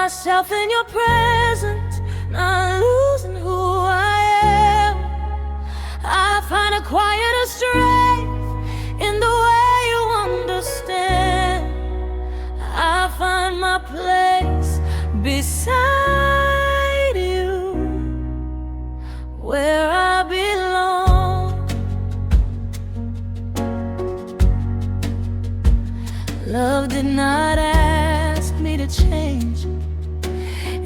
myself in your presence, not losing who I am. I find a quieter strength in the way you understand. I find my place beside you, where I belong. Love did not ask me to change,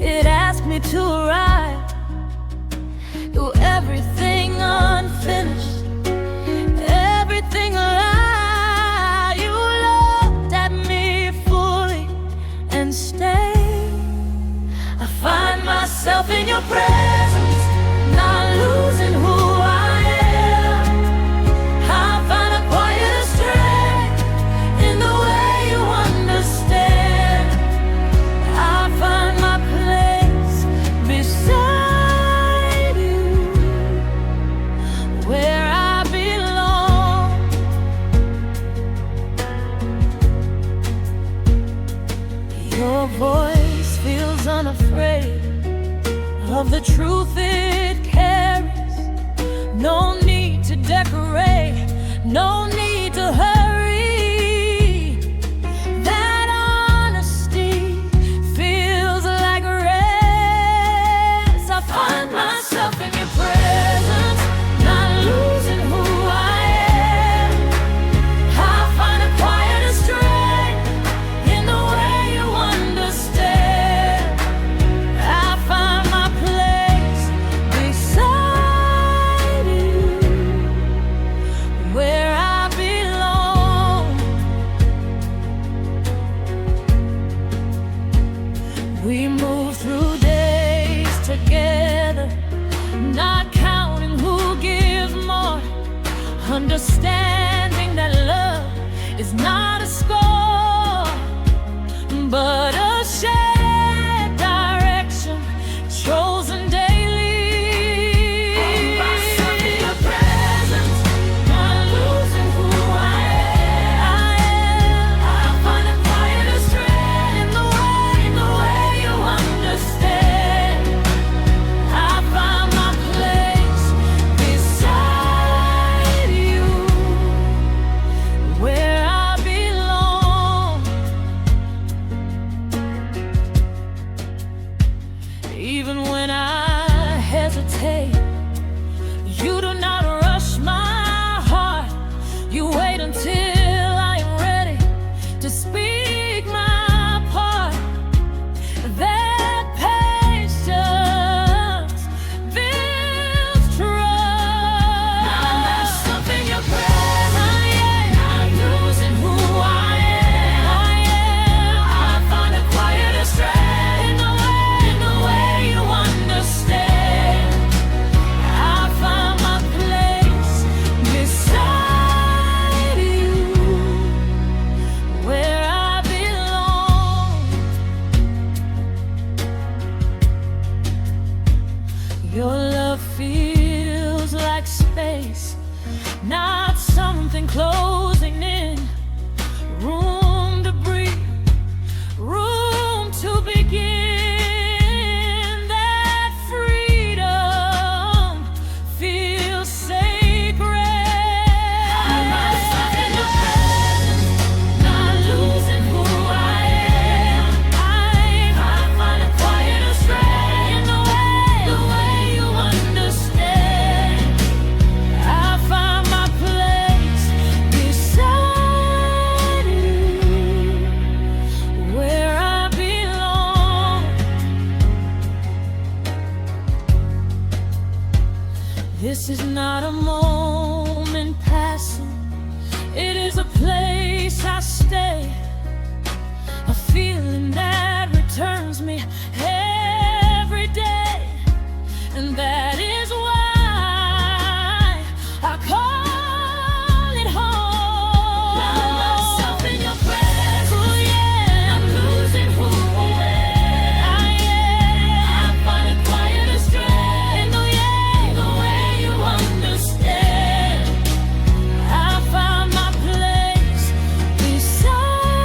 it asked me to arrive through everything unfinished, everything alive. You looked at me fully and stayed. I find myself in your presence, not losing who I am. I find a quieter strength in the way you understand. I find my place beside you, where I belong. Your voice feels unafraid of the truth it carries. No need to decorate, no need to hurry. That honesty feels like rest. I find myself in your presence, not losing who I am. I find a quieter strength in the way you understand. I find my place beside you, where I belong. We move through days together, not counting who gives more, understanding that love is not a score, but a shared direction chosen daily. Find myself in your presence, not losing who I am. I find a quieter strength in the way you understand. I find my place beside you, where I belong. Even when I hesitate, you do not rush my heart. You wait until I am ready to speak my part. That patience builds trust. Find myself in your presence, not losing who I am. I find a quieter strength in the way you understand. I find my place beside you, where I belong. Your love feels like space, not something closing in. Room to breathe, room to begin. That freedom feels sacred. Find myself in your presence, not losing who I am. I find a quieter strength in the way you understand. I find my place beside you, where I belong. This is not a moment passing, it is a place I stay, a feeling that returns me every day. And that is why I call it home. Find myself in your presence, oh yeah. I'm losing who I am. I find a quieter strength in the way you understand. I find my place beside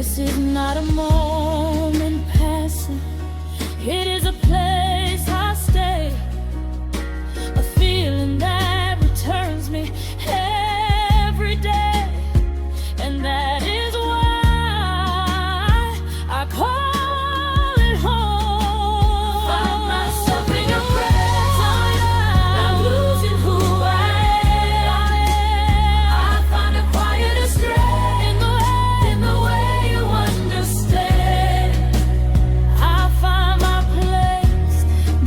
This is not a moment passing. It is a place I stay, a feeling that returns me every day, and that is why I call it home. Find myself in your presence, not losing who I am. I find a quieter strength in the way you understand. I find my place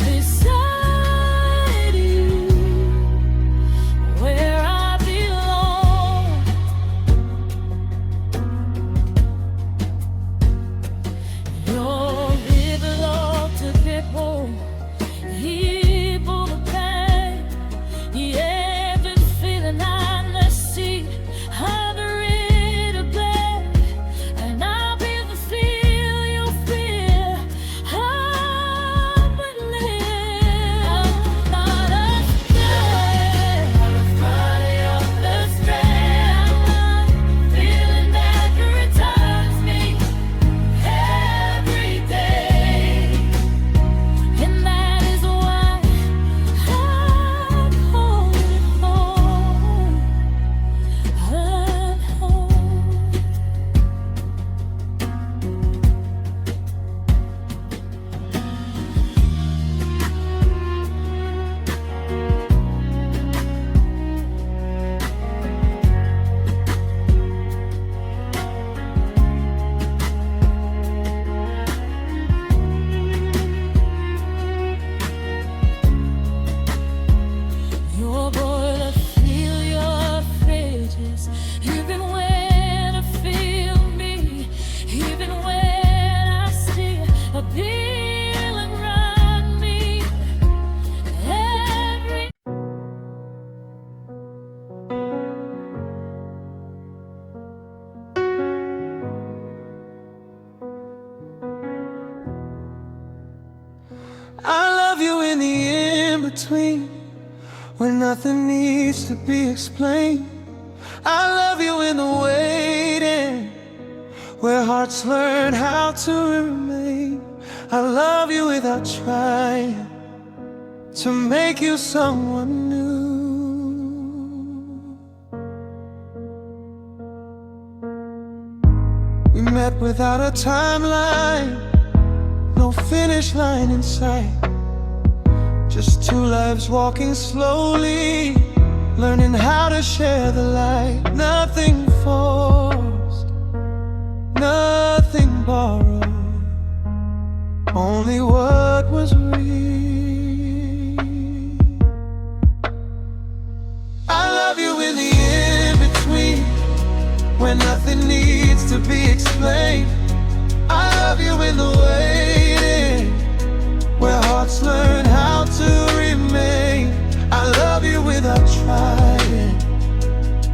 beside you, where I belong. Your river to people, he pulled the pain. Yeah, been feeling on the sea, under it a bed, and I'll be the feel you feel. I believe not a strand, body of the strand, feeling that returns me every day, and that is why I call it home. Your boiler, feel your fridges, even when I feel me, even when I see a feeling run me every. I love you in the in-between, when nothing needs to be explained. I love you in the waiting, where hearts learn how to remain. I love you without trying to make you someone new. We met without a timeline, no finish line in sight. Just two lives walking slowly, learning how to share the light. Nothing forced, nothing borrowed, only what was real. I love you in the in-between, when nothing needs to be explained. I love you in the waiting, where hearts learn how to remain. I love you without trying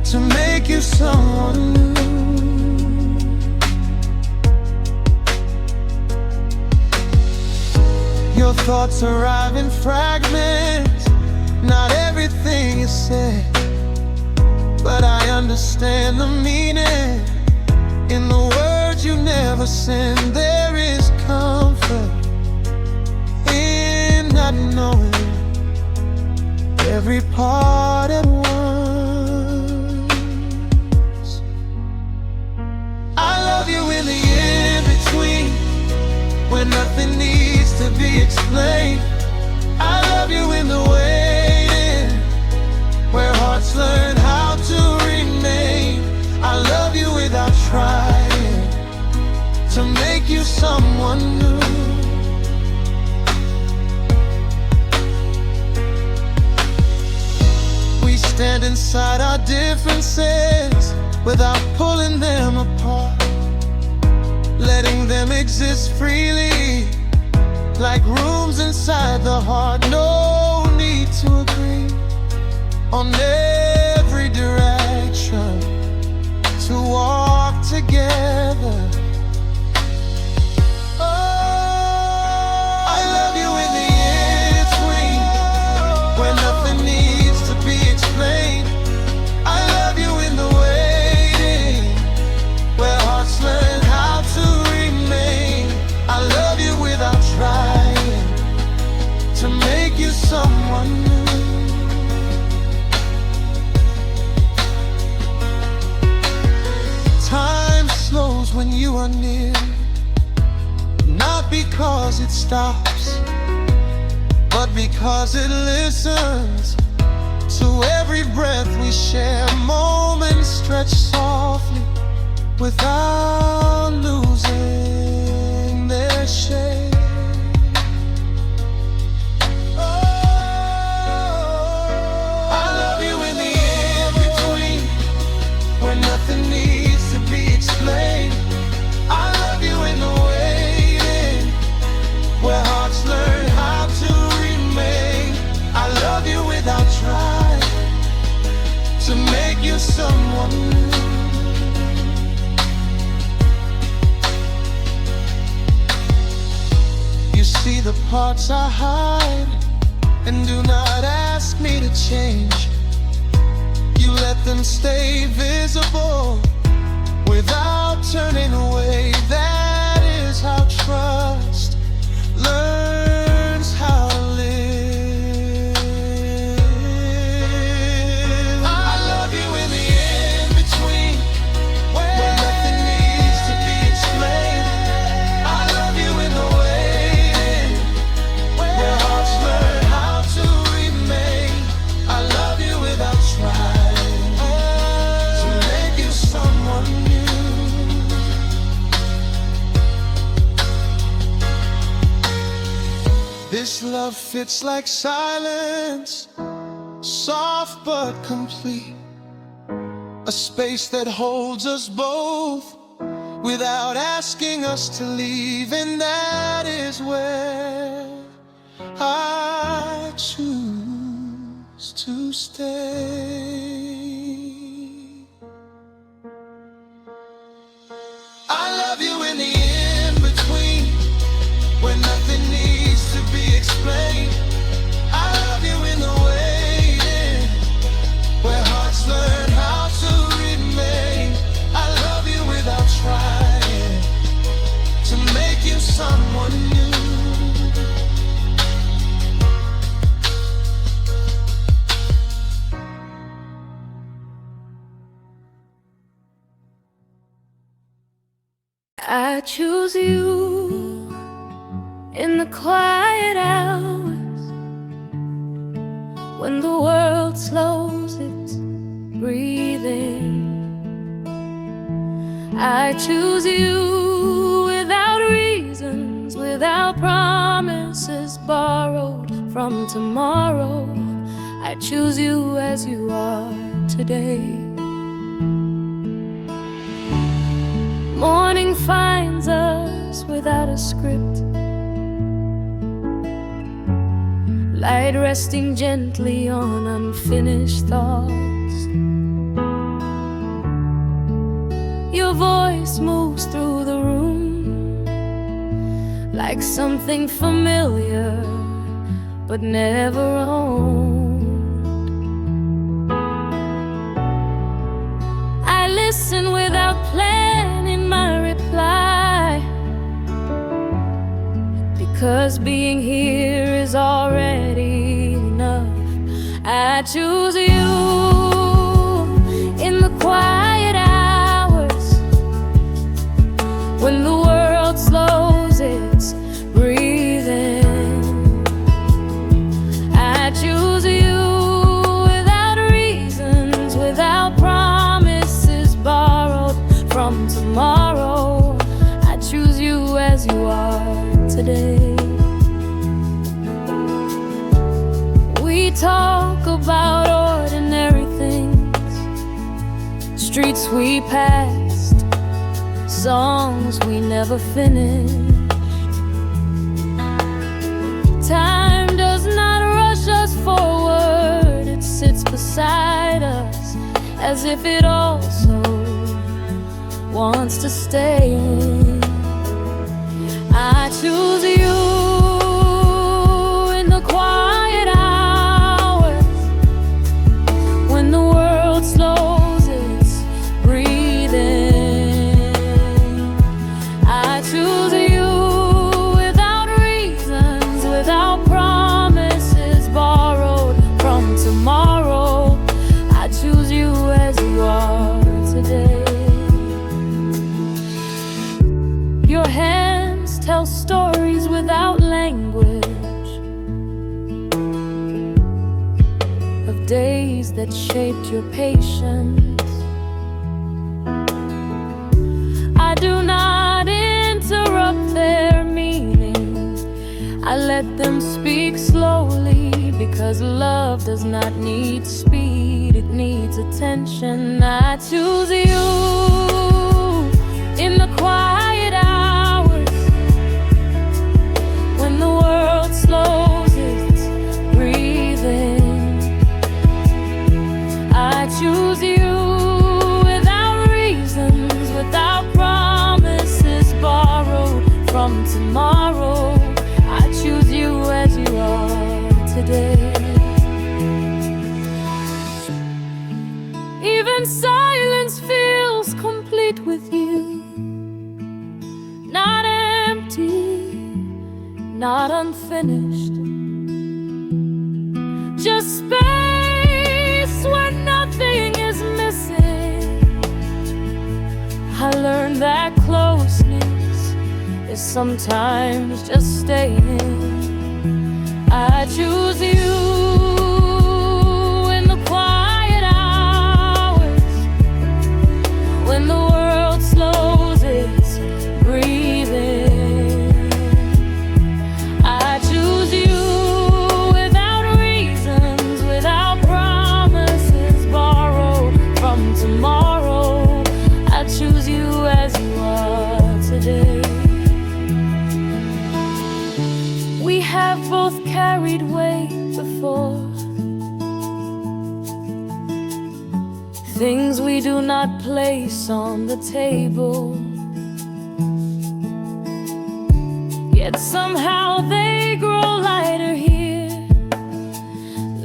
to make you someone new. Your thoughts arrive in fragments, not everything is said, but I understand the meaning in the words you never send. There is comfort in not knowing every part at once. I love you in the in-between, when nothing needs to be explained. I love you in the waiting, where hearts learn how to remain. I love you without trying to make you someone new. We stand inside our differences without pulling them apart, letting them exist freely, like rooms inside the heart. No need to agree on every direction, to walk together. Oh, I love you in the in-between, where nothing needs to be explained. I love you in the waiting, where hearts learn how stops, but because it listens to every breath we share. Moments stretch softly without losing their shape. Nothing needs to be explained. I love you in the waiting, where hearts learn how to remain. I love you without trying to make you someone new. You see the parts I hide, and do not ask me to change. You let them stay visible without turning away. That is how trust learns how to live. I love you in the in-between, where nothing needs to be explained. I love you in the waiting, where hearts learn how to remain. I love you without trying. This love fits like silence, soft but complete. A space that holds us both without asking us to leave. And that is where I choose to stay. I love you in the in-between, where nothing needs to be explained. I love you in the waiting, where hearts learn how to remain. I love you without trying to make you someone new. I choose you in the quiet hours, when the world slows its breathing. I choose you without reasons, without promises borrowed from tomorrow. I choose you as you are today. Morning finds us without a script, light resting gently on unfinished thoughts. Your voice moves through the room like something familiar but never owned. I listen without planning my reply, because being here is already enough. I choose you in the quiet hours, when the world slows its breathing. I choose you without reasons, without promises borrowed from tomorrow. I choose you as you are today. We talk about ordinary things, streets we passed, songs we never finished. Time does not rush us forward, it sits beside us as if it also wants to stay. I choose you in the quiet hours, when the world slows its breathing. I choose you without reasons, without promises borrowed from tomorrow. I choose you as you are today. Your hands tell stories without days that shaped your patience. I do not interrupt their meanings. I let them speak slowly, because love does not need speed, it needs attention. I choose you in the quiet hours, when the world slows its breathing. I choose you without reasons, without promises borrowed from tomorrow. I choose you as you are today. Even silence feels complete with you, not empty, not unfinished, just space where nothing is missing. I learned that closeness is sometimes just staying. I choose you in the quiet hours, when the world slows its breathing. I choose you without reasons, without promises borrowed from tomorrow. I choose you as you are today. We have both carried weight before, things we do not place on the table, yet somehow they grow lighter here.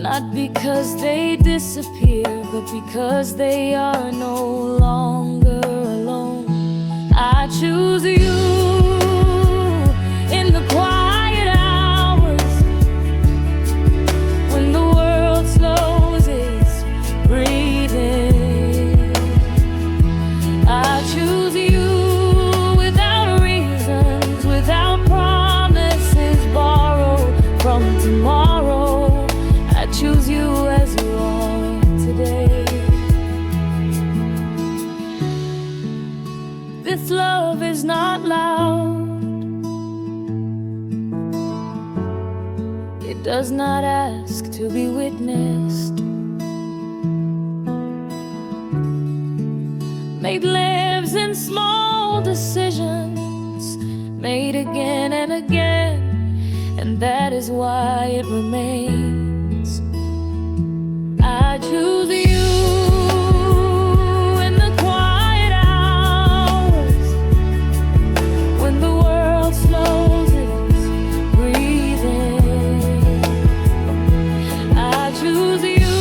Not because they disappear, but because they are no longer alone. I choose you in the quiet hours, when the world slows its breathing. I choose you without reasons, without promises borrowed from tomorrow. I choose you as you are today. This love is not loud, it does not ask to be witnessed. It lives in small decisions, made again and again, and that is why it remains. I choose you in the quiet hours, when the world slows its breathing. I choose you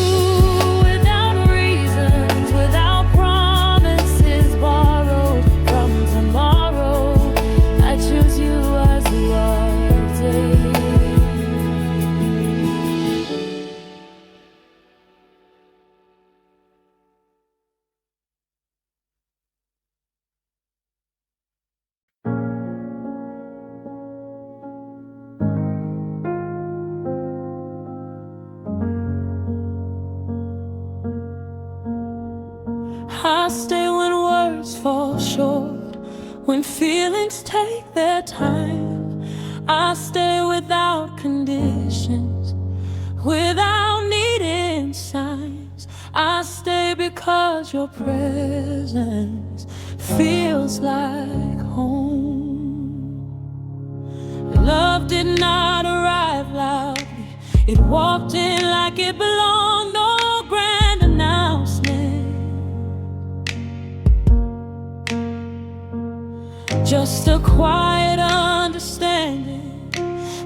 without reasons, without promises borrowed from tomorrow. I choose you as you are today. I stay when words fall short, when feelings take their time. I stay without conditions, without needing signs. I stay because your presence feels like home. Love did not arrive loudly, it walked in like it belonged. No grand announcement, just a quiet understanding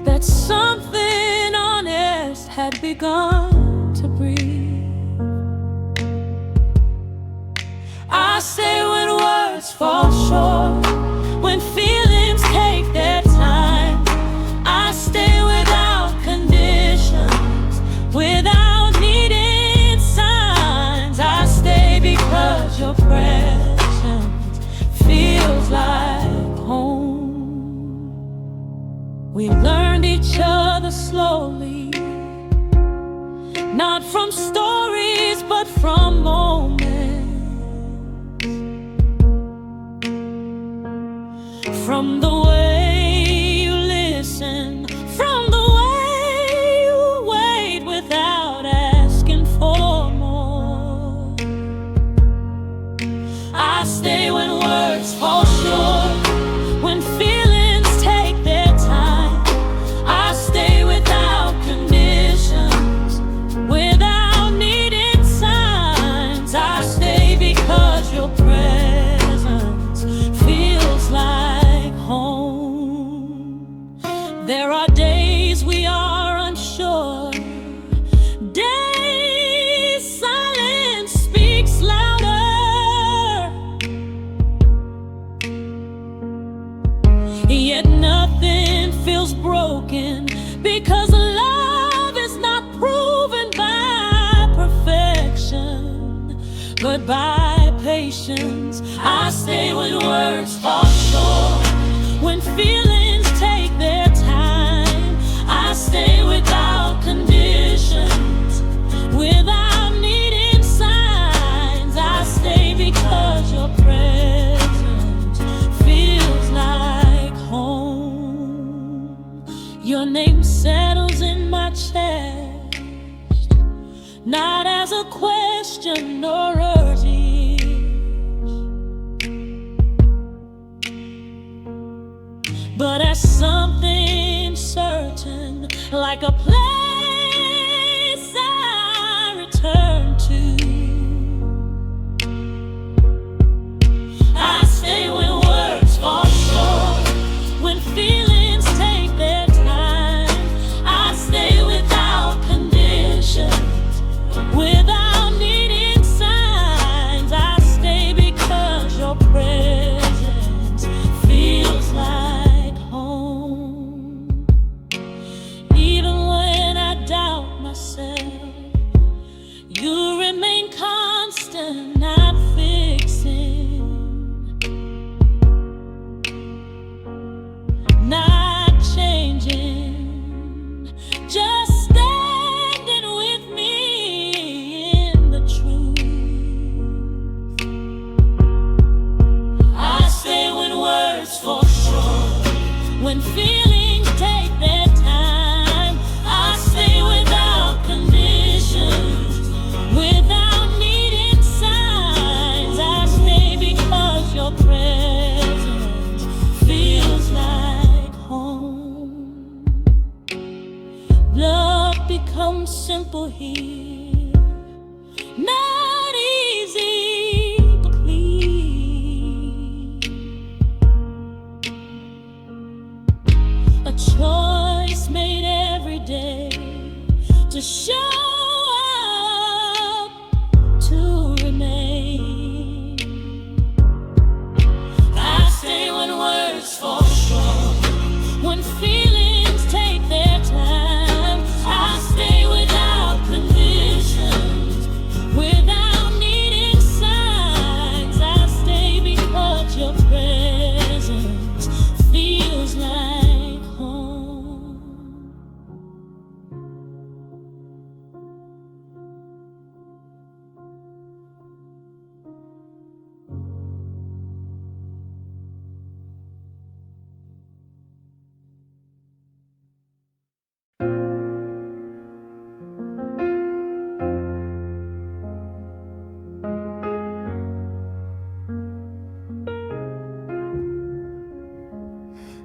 that something honest had begun to breathe. I say when words fall short, when feelings take their time. I stay without conditions, without needing signs. I stay because your presence feels like home. We learned each other slowly, not from stories from moments, from the way you listen, from the way you wait without asking for more. I stay when words fall short, when feelings take their time. I stay without conditions, without needing signs. I stay because your presence feels like home. There are days we are unsure, days silence speaks louder, yet nothing feels broken, because love is not proven by perfection, but by patience. I stay when words fall short, when feelings take their time. I stay without conditions, without needing signs. I stay because your presence feels like home. Your name settles in my chest, not as a question or urge, but as something certain, like a place I return to. I stay when words fall short, when feelings take their time. I stay without conditions, without needing signs. I stay because your presence feels like home. Even when I doubt myself, you remain constant, not fixing, not changing, just standing with me in the truth. I stay when words fall short, when feelings take their time. I stay without conditions, without needing signs. I stay because your presence feels like home. Love becomes simple here, not easy but clean. A choice made every day to show up, to remain. I stay when words fall short, when feelings take their time. I stay without conditions, without needing signs. I stay because your presence feels like home.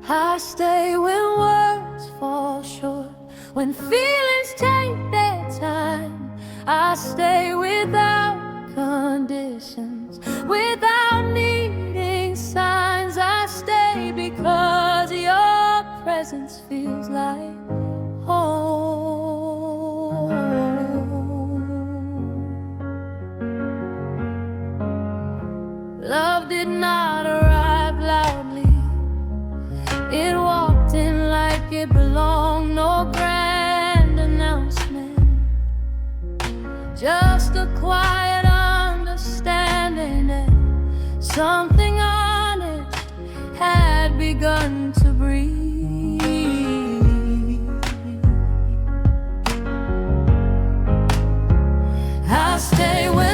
I stay when words fall short, when feelings take their time. I stay without conditions, without needing signs. I stay because your presence feels like home. Love did not arrive loudly, it walked in like it belonged. No grand announcement, just a quiet understanding that something honest had begun to breathe. I stay with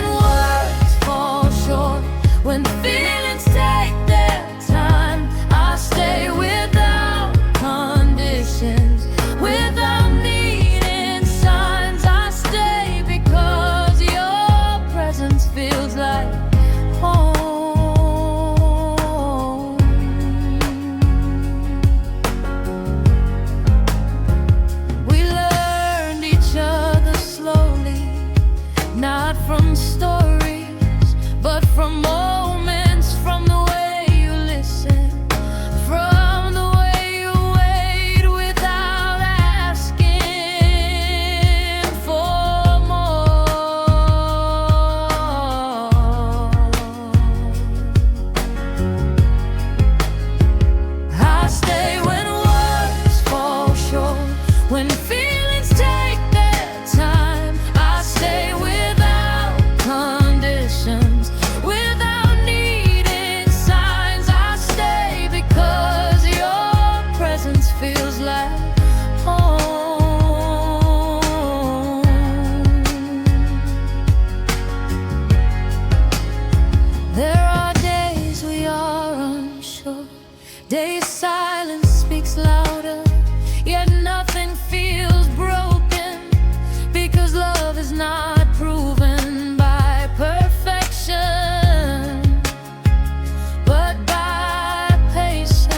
not from stories, but from moments, from the way you listen, from the way you wait without asking for more. I stay when words fall short, when feelings take their time. I stay without conditions, without needing signs. I stay because your presence feels like home. There are days we are unsure, days silence speaks louder, yet nothing feels broken, because love is not proven by perfection, but by patience.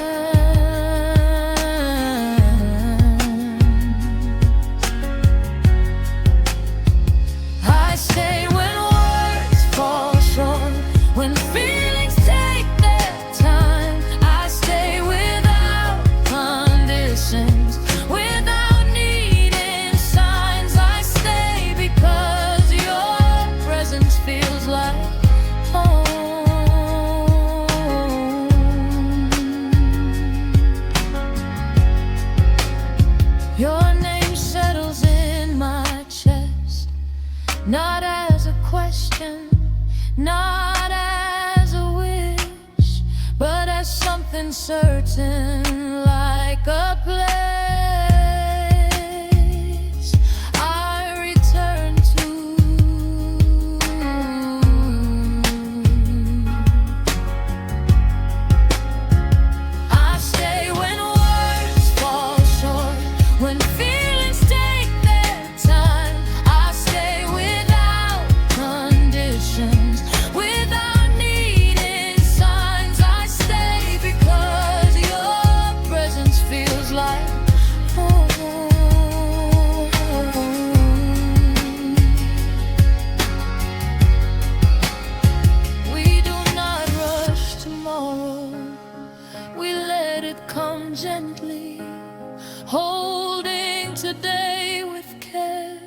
I stay when words fall short, when feelings take their time. I stay without conditions, without needing signs. I stay because your presence feels like home. Your name settles in my chest, not as a question, not as a wish, but as something certain, like a place I return to. I stay when words fall short, when feelings take their time. I stay without conditions, without needing signs. I stay because your presence feels like home. We do not rush tomorrow, we let it come gently, holding today with care,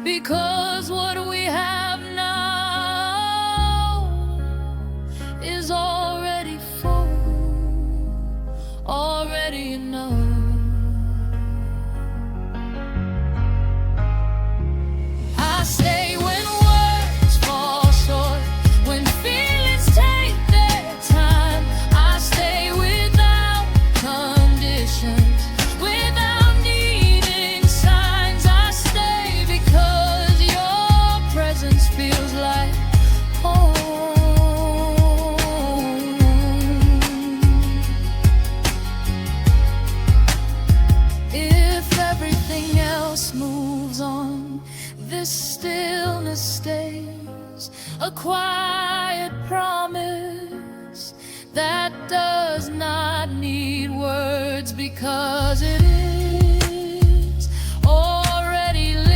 because what we have now is already full, already enough. I stay when words fall short, when feelings take their time. I stay without conditions, without needing signs. I stay because your presence feels like home. If everything else moves on, this stillness stays, a quiet promise that does not need words, because it is already lived.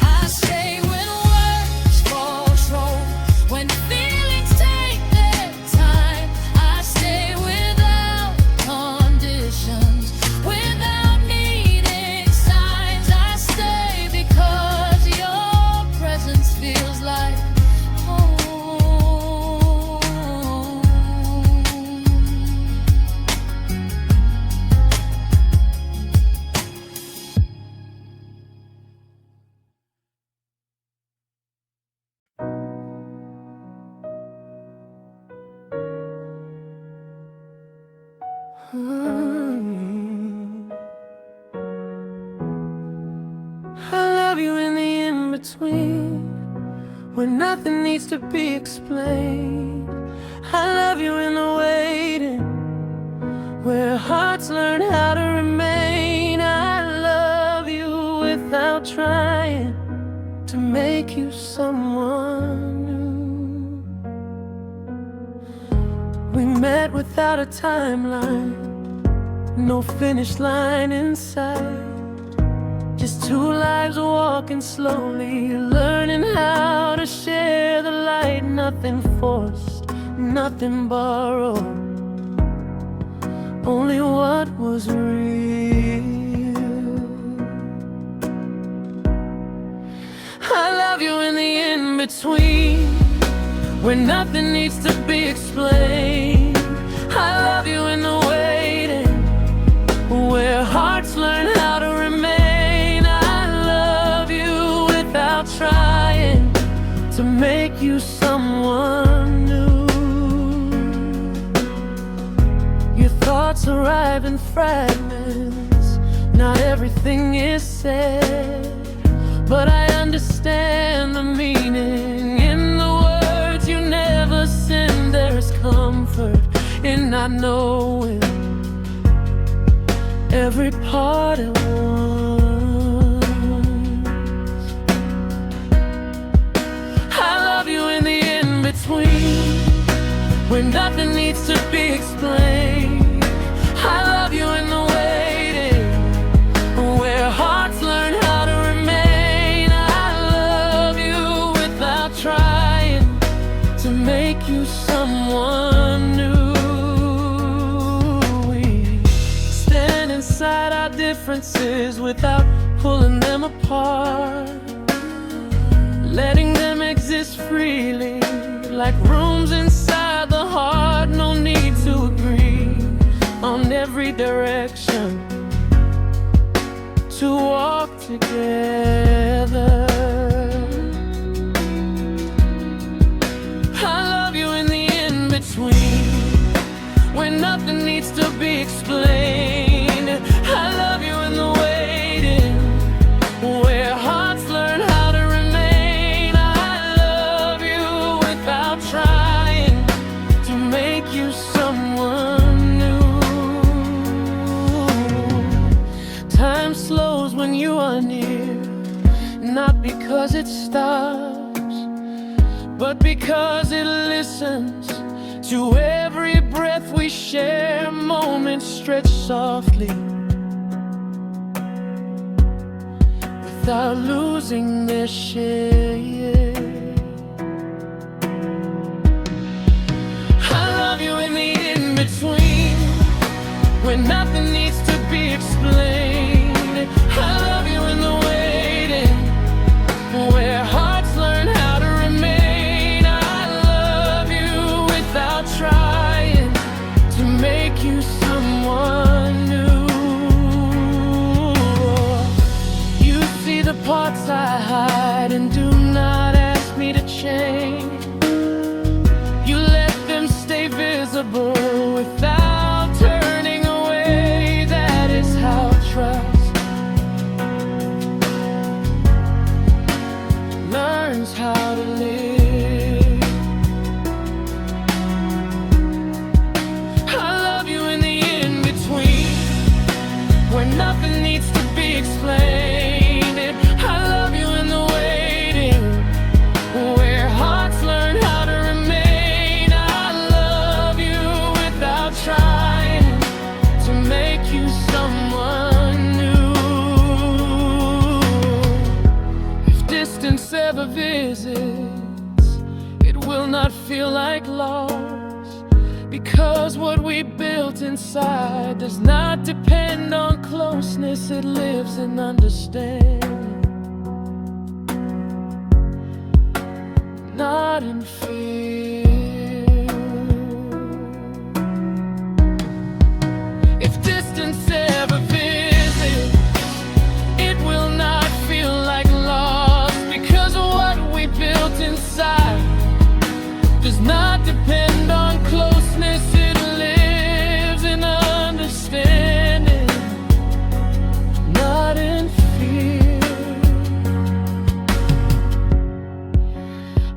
I stay when words fall short, when feelings take their time. I stay without conditions, without needing signs. I stay because your presence feels like home. I love you in the in-between, when nothing needs to be explained. I love you in the waiting, where hearts learn how to remain. I love you without trying to make you someone new. We met without a timeline, no finish line in sight. Just two lives walking slowly, learning how to share the light. Nothing forced, nothing borrowed, only what was real. I love you in the in-between, where nothing needs to be explained. I love you in the waiting, where hearts learn how to remain. I love you without trying to make you someone new. Your thoughts arrive in fragments, not everything is said, but I understand the meaning in the words you never send. There's comfort in not knowing every part at once. I love you in the in-between, where nothing needs to be explained. I love you in the waiting, where hearts learn how to remain. I love you without trying to make you someone new. We stand inside our differences without pulling them apart, letting them exist freely, like rooms inside the heart. No need to agree on every direction to walk together. I love you in the in-between, where nothing needs to be explained. I love you in the waiting, where hearts learn how to remain. I love you without trying to make you someone new. Time slows when you are near, not because it stops, but because it listens to every breath we share. Moments stretch softly without losing their shape. I love you in the in-between, where nothing needs to be explained. I love you in the waiting, where hearts learn how to remain. I love you without trying to make you someone new. You see the parts I hide and do not ask me to change. You let them stay visible without turning away. That is how trust learns how to live. I love you in the in-between, where nothing needs to be explained. I love you in the waiting, where hearts learn how to remain. I love you without trying to make you someone new. If distance ever visits, it will not feel like loss, because what we built inside does not depend on closeness. It lives in understanding, not in fear. If distance ever visits, it will not feel like loss, because what we built inside does not depend on closeness. It lives in understanding, not in fear.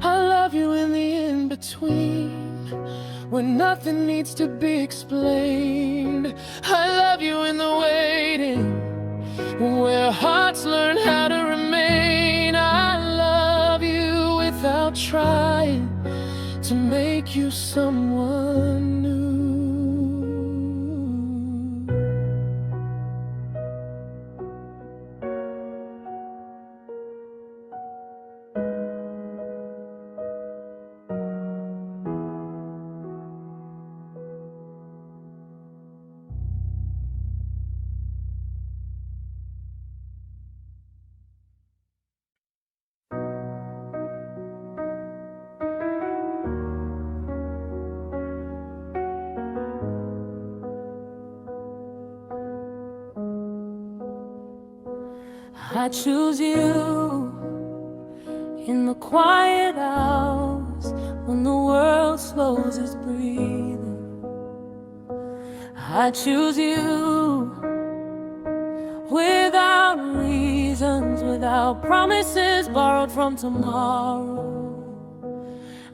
I love you in the in-between, where nothing needs to be explained. I love you in the waiting, where hearts learn how to remain. I love you without trying to make you someone new. I choose you in the quiet hours when the world slows its breathing. I choose you without reasons, without promises borrowed from tomorrow.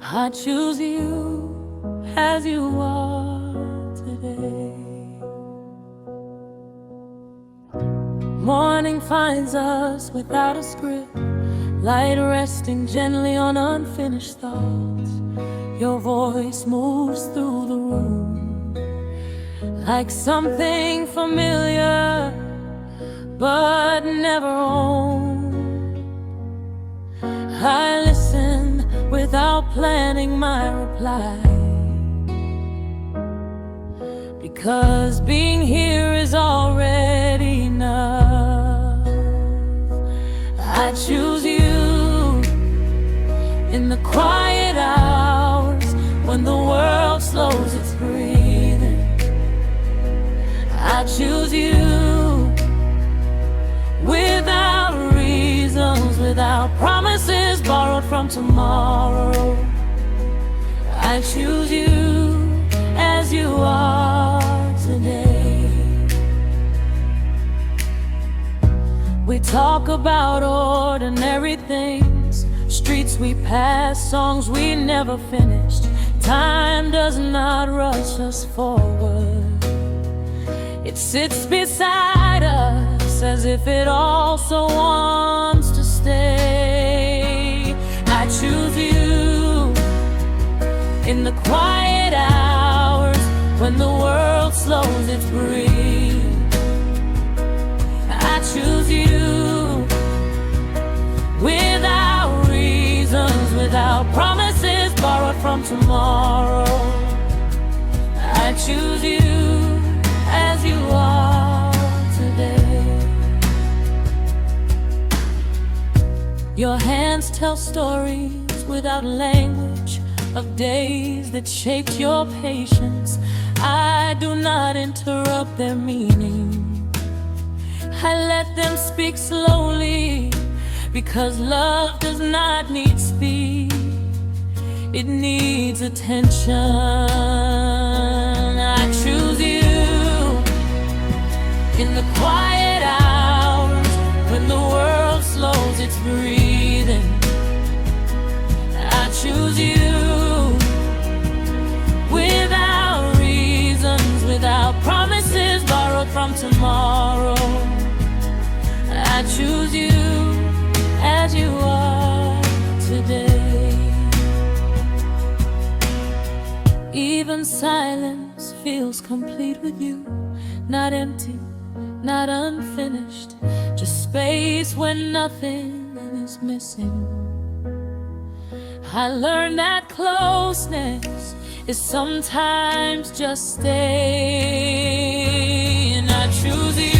I choose you as you are today. Morning finds us without a script, light resting gently on unfinished thoughts. Your voice moves through the room like something familiar but never owned. I listened without planning my reply, because being here is already enough. I choose you in the quiet hours when the world slows its breathing. I choose you without reasons, without promises borrowed from tomorrow. I choose you as you are today. We talk about ordinary things, streets we passed, songs we never finished. Time does not rush us forward, it sits beside us as if it also wants to stay. I choose you in the quiet hours when the world slows its breath. I choose you without reasons, without promises borrowed from tomorrow. I choose you as you are today. Your hands tell stories without language, of days that shaped your patience. I do not interrupt their meaning, I let them speak slowly, because love does not need speed, it needs attention. I choose you in the quiet hours when the world slows its breathing. I choose you without reasons, without promises borrowed from tomorrow. I choose you as you are today. Even silence feels complete with you, not empty, not unfinished, just space when nothing is missing. I learned that closeness is sometimes just staying. I choose you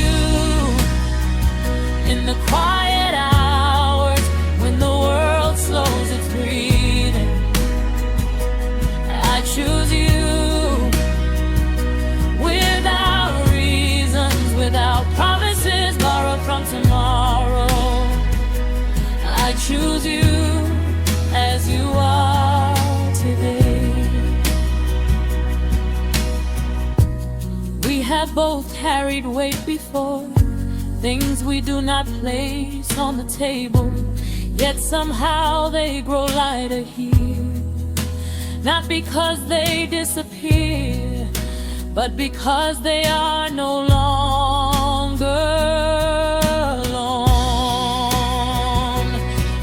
in the quiet hours when the world slows its breathing. I choose you without reasons, without promises borrowed from tomorrow. I choose you as you are today. We have both carried weight before, things we do not place on the table, yet somehow they grow lighter here. Not because they disappear, but because they are no longer alone.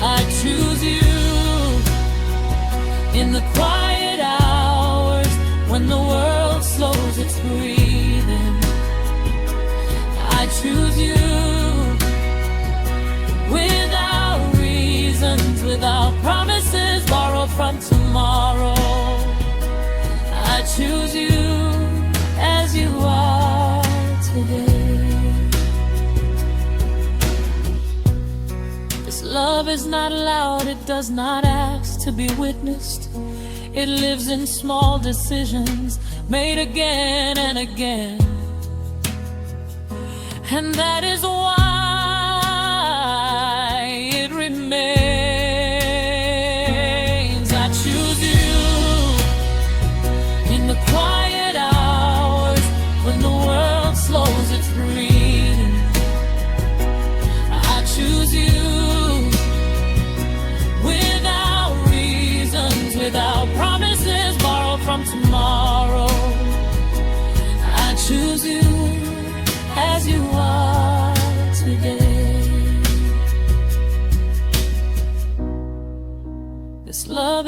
I choose you in the quiet hours when the world slows its breathing. I choose you without reasons, without promises borrowed from tomorrow. I choose you as you are today. This love is not loud, it does not ask to be witnessed. It lives in small decisions made again and again. And that is why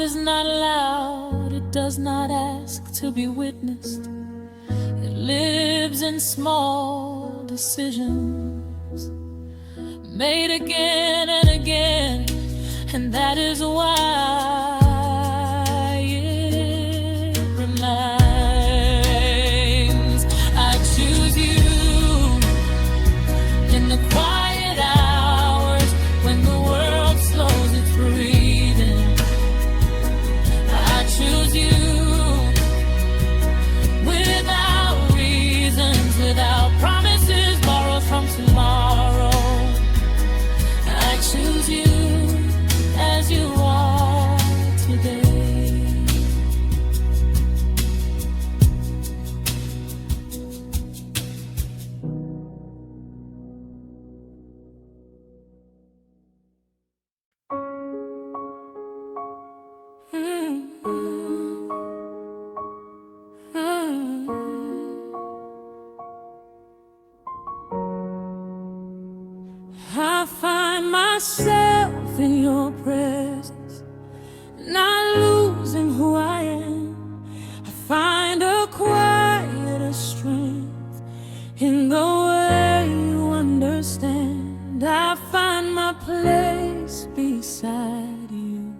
is not loud, it does not ask to be witnessed. It lives in small decisions, made again and again, and that is why it remains. I choose you in the quiet hours when the world slows its breathing. I choose you without reasons, without promises borrowed from tomorrow. I choose you as you are today. I find myself in your presence, not losing who I am. I find a quieter strength in the way you understand. I find my place beside you,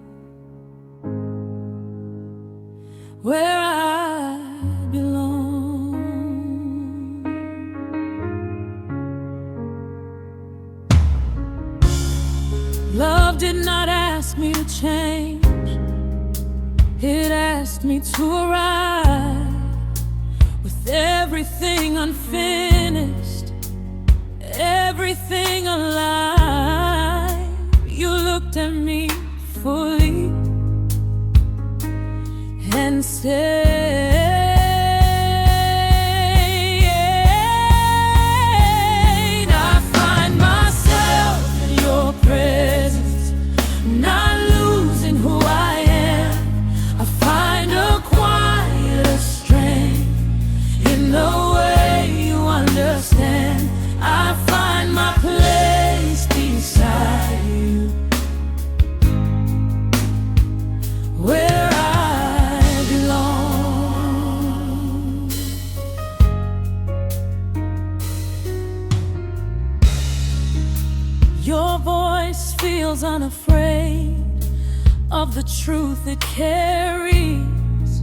where I belong. Love did not ask me to change, it asked me to arrive with everything unfinished, everything alive. You looked at me fully and said, I find myself in your presence, not losing who I am. I find a quieter strength in the way you understand. I find my place beside you, where I belong. Your voice feels unafraid of the truth it carries.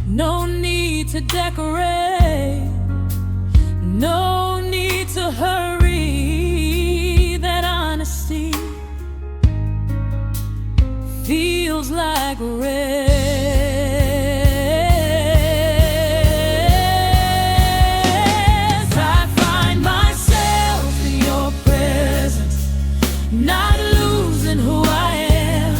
No need to decorate, no need to hurry. That honesty feels like rest. I find myself in your presence, not losing who I am.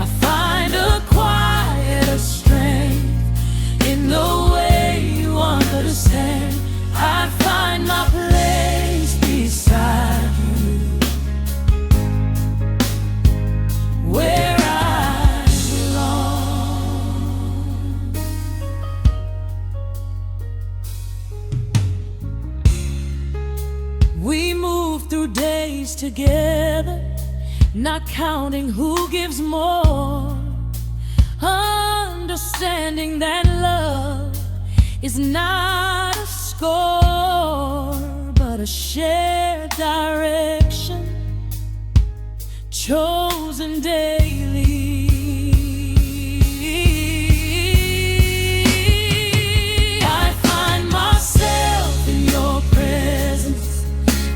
I find a quieter strength in the way you understand. I find my place beside you, where I belong. We move through days together, not counting who gives more, understanding that love is not a score, but a shared direction, chosen daily. I find myself in your presence,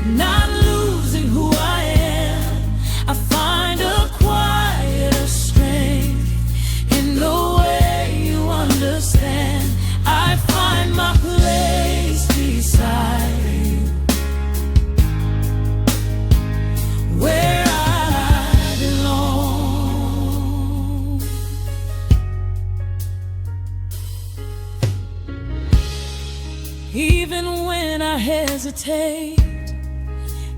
not losing who I am. I find a quieter strength in the way you understand. I find my place beside you, where I belong. Even when I hesitate,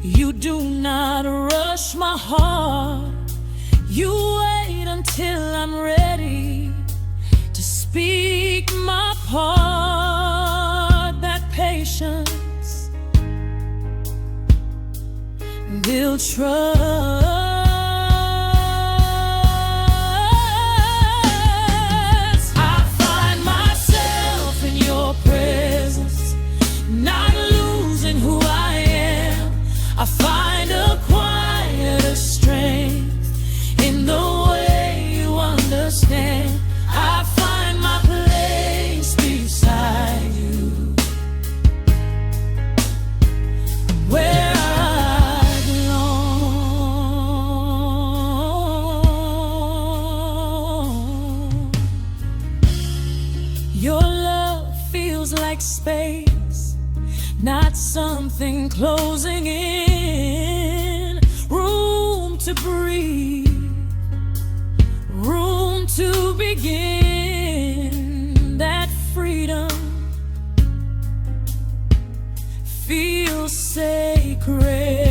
you do not rush my heart. You wait until I'm ready to speak my part. That patience build trust. not something closing in. Room to breathe, room to begin. That freedom feels sacred.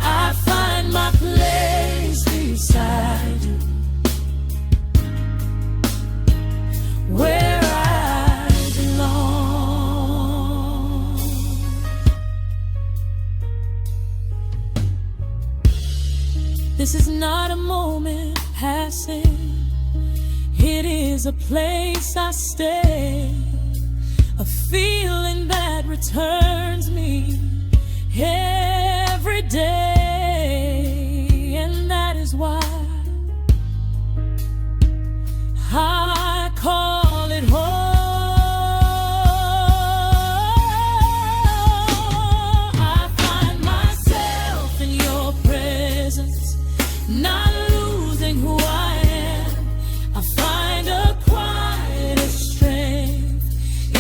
I find my place beside you, where I belong. This is not a moment passing, it is a place I stay, a feeling that returns me every day, and that is why I call it home. I find myself in your presence, not losing who I am. I find a quiet strength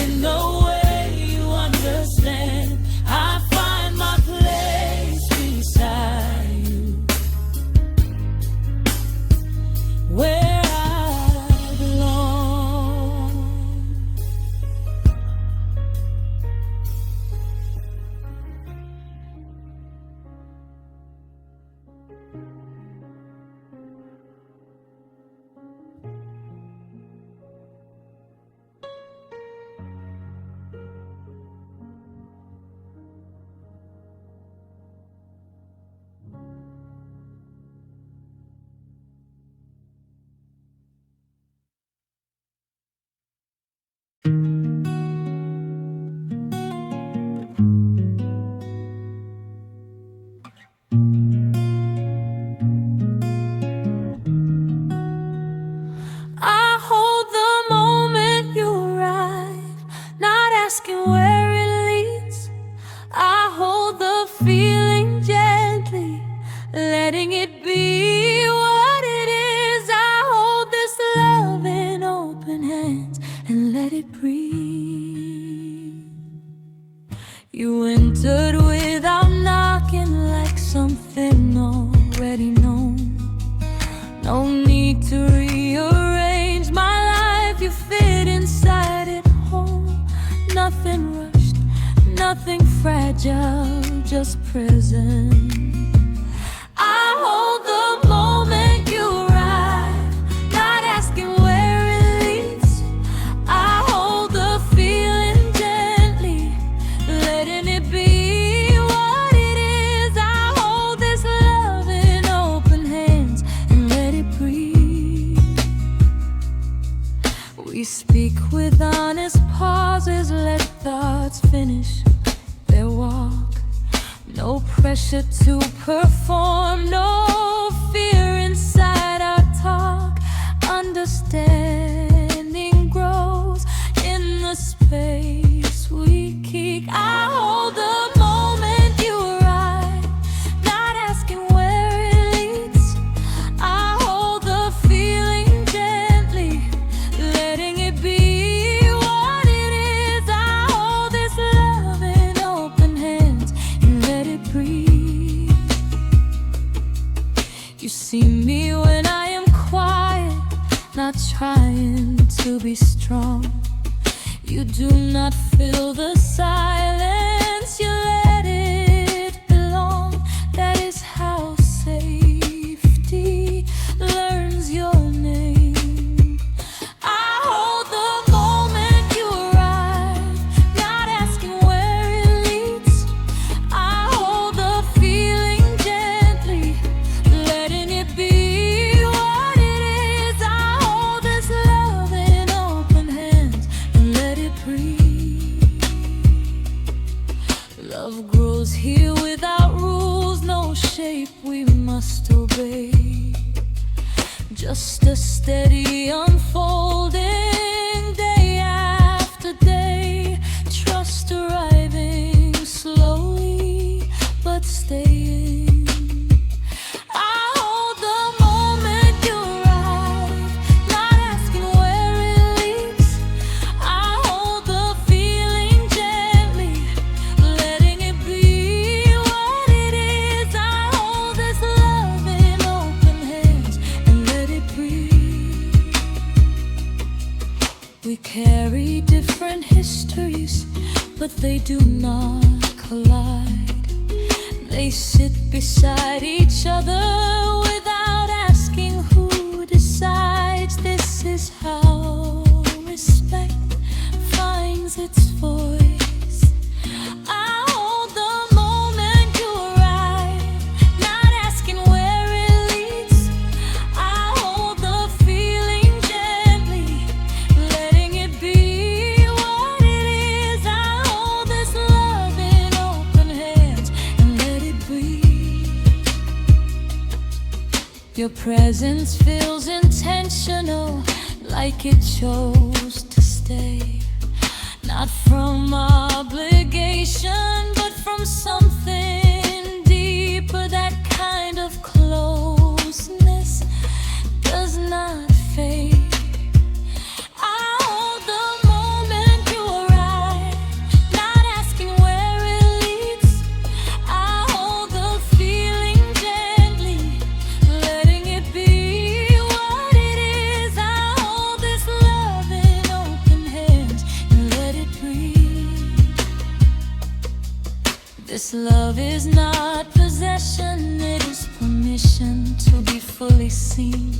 in the way you understand. I find my place beside you, where I belong. I hold the moment you arrive, not asking where it leads. I hold the feeling gently, letting it be what it is. I hold this love in open hands and let it breathe. You entered without knocking, like something already known. No need to rearrange my life, you fit inside it whole. Nothing rushed, nothing fragile, just present. I hold the moment you arrive, not asking where it leads. I hold the feeling gently, letting it be what it is. I hold this love in open hands and let it breathe. We speak with honest pauses, let thoughts finish their walk. No pressure to perform, no fear inside our talk. Understanding grows in the space we keep. I hold the moment you arrive, not asking where it leads. I hold the feeling gently, letting it be what it is. I hold this love in open hands and let it breathe. You see me when I am quiet, not trying to be strong. You do not fill the silence, you let it belong. That is how safety learns your name. I hold the moment you arrive, not asking where it leads. I hold the feeling gently, letting it be what it is. I hold this love in open hands and let it breathe. Love grows here without rules, no shape we must obey. Just a steady unfolding day after different histories, but they do not collide. They sit beside each other without asking who decides. This is how respect finds its voice. I hold the moment you arrive, not asking where it leads. I hold the feeling gently, letting it be what it is. I hold this love in open hands and let it breathe. Your presence feels intentional, like it chose to stay. Not from obligation, but from something deeper. That kind of closeness does not fade. I hold the moment you arrive, not asking where it leads. I hold the feeling gently, letting it be what it is. I hold this love in open hands and let it breathe. This love is not possession, it is permission to be fully seen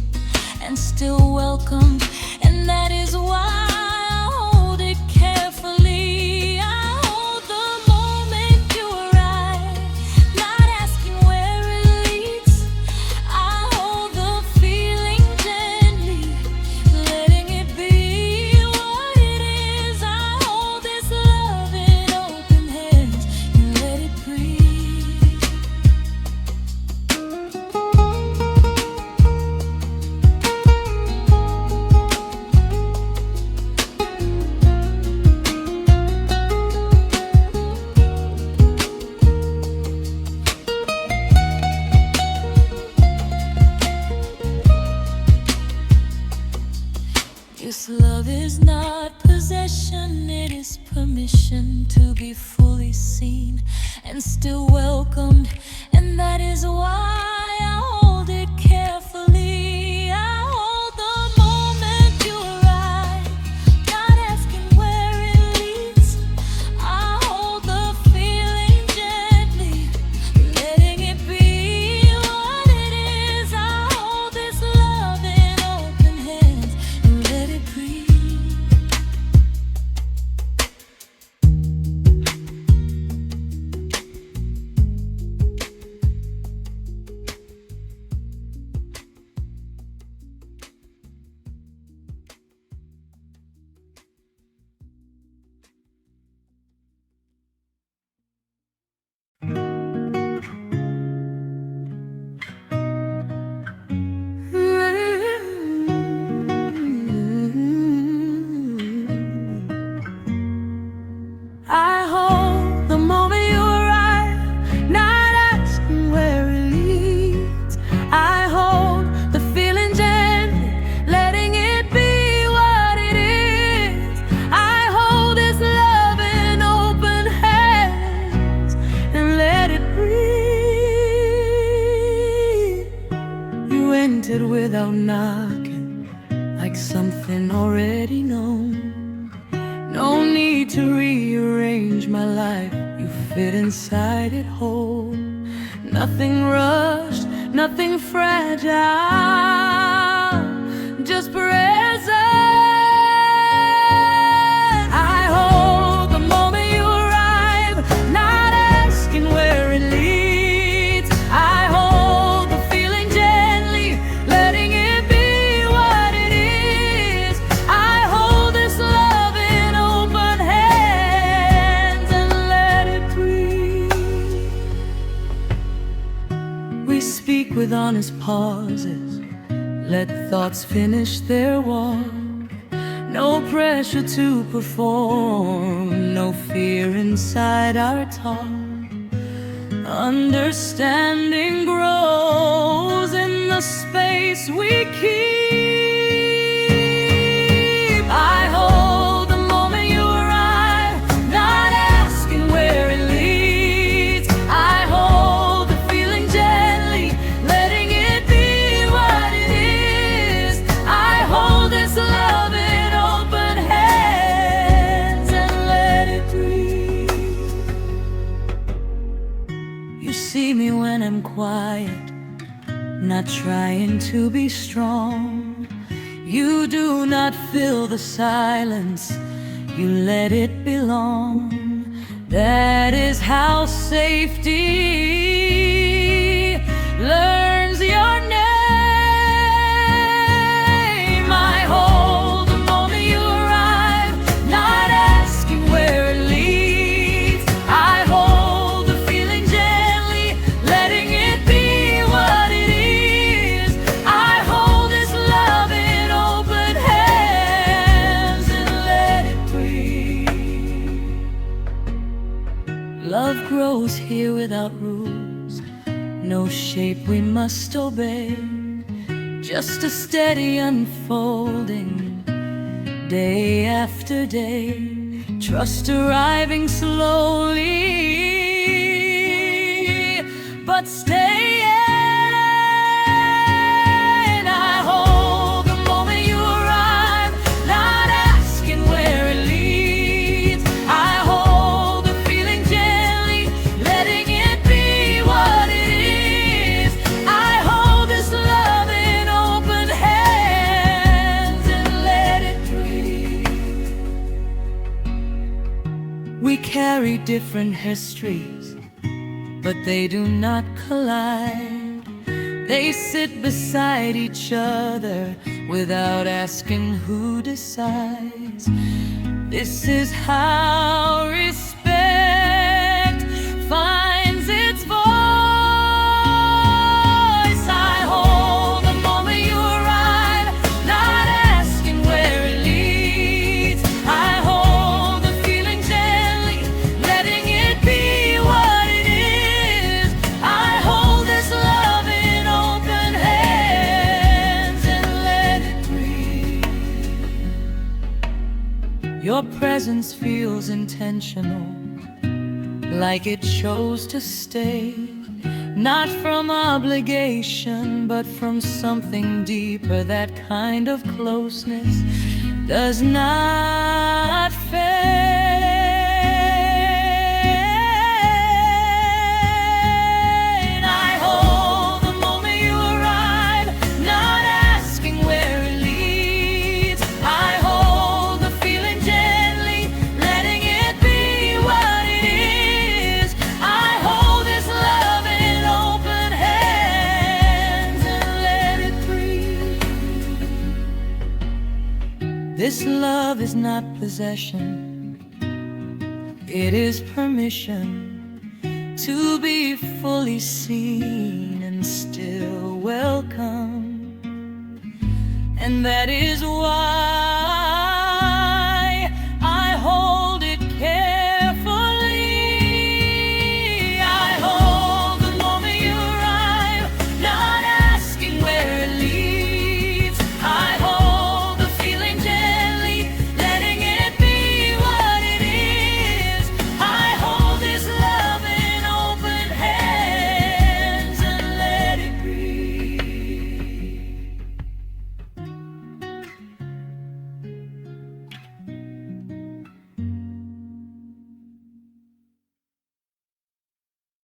and still welcomed, and that is why I hold it carefully. I hold the moment you arrive, not asking where it leads. I hold the feeling gently, letting it be what it is. I hold this love in open hands and let it breathe. This love is not possession, it is permission to be fully seen and still welcomed, and that is why I hold it carefully. I hold the moment you arrive, not asking where it leads. I hold the feeling gently, letting it be what it is. I hold this love in open hands and let it breathe. I hold the moment you arrive, not asking where it leads. I hold the feeling gently, letting it be what it is. I hold this love in open hands and let it breathe. You entered without knocking, like something already known. No need to rearrange my life, you fit inside it whole. Nothing rushed, nothing fragile, just present. I hold the moment you arrive, not asking where it leads. I hold the feeling gently, letting it be what it is. I hold this love in open hands and let it breathe. We speak with honest pauses, let thoughts finish their walk. No pressure to perform, no fear inside our talk. Understanding grows in the space we keep. I hold the moment you arrive, not asking where it leads. I hold the feeling gently, letting it be what it is. I hold this love in open hands quiet, not trying to be strong. You do not fill the silence, you let it belong. That is how safety learns your name. I hold the moment you arrive, not asking where it leads. I hold the feeling gently, letting it be what it is. I hold this love in open hands and let it breathe. Love grows here without rules, no shape we must obey, just a steady unfolding, day after day. Trust arriving slowly, but staying. I hold the moment you arrive, not asking where it leads. I hold the feeling gently, letting it be what it is. I hold this love in open hands and let it breathe. We carry different histories, but they do not collide. They sit beside each other without asking who decides. This is how respect finds its voice. I hold the moment you arrive, not asking where it leads. I hold the feeling gently, letting it be what it is. I hold this love in open hands and let it breathe. Your presence feels intentional, like it chose to stay, not from obligation, but from something deeper. That kind of closeness does not fade. I hold the moment you arrive, not asking where it leads. I hold the feeling gently, letting it be what it is. I hold this love in open hands and let it breathe. This love is not possession, it is permission to be fully seen and still welcome. And that is why